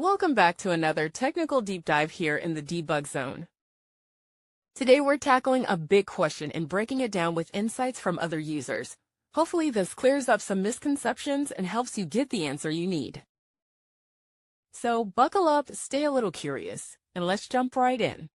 Welcome back to another technical deep dive here in the debug zone. Today we're tackling a big question and breaking it down with insights from other users. Hopefully this clears up some misconceptions and helps you get the answer you need. So buckle up, stay a little curious, and let's jump right in.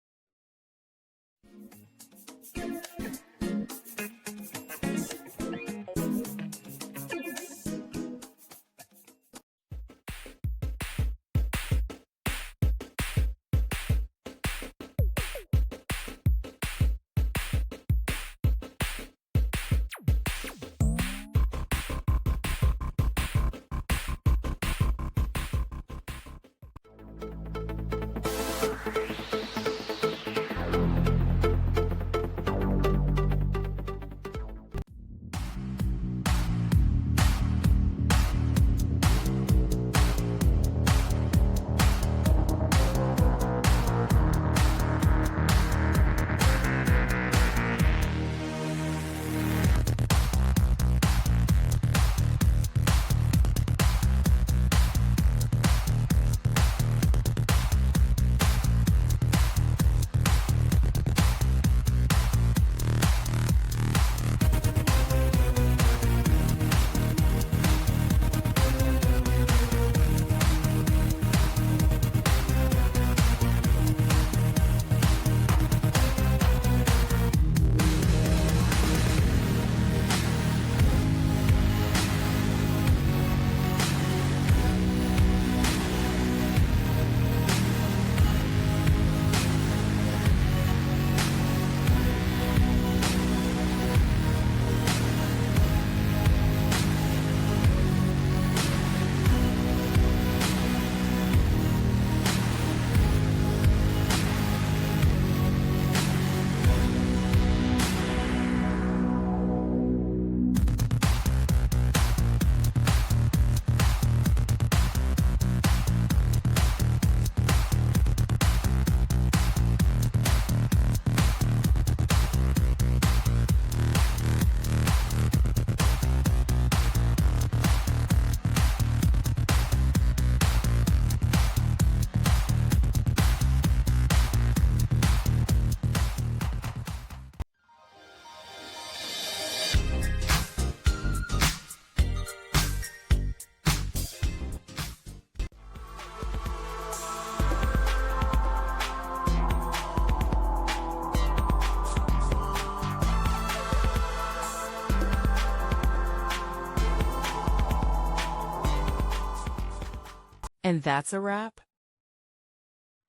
And that's a wrap.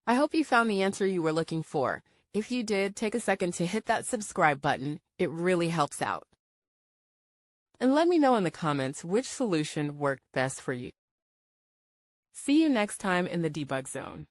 I hope you found the answer you were looking for. If you did, take a second to hit that subscribe button. It really helps out. And let me know in the comments which solution worked best for you. See you next time in the debug zone.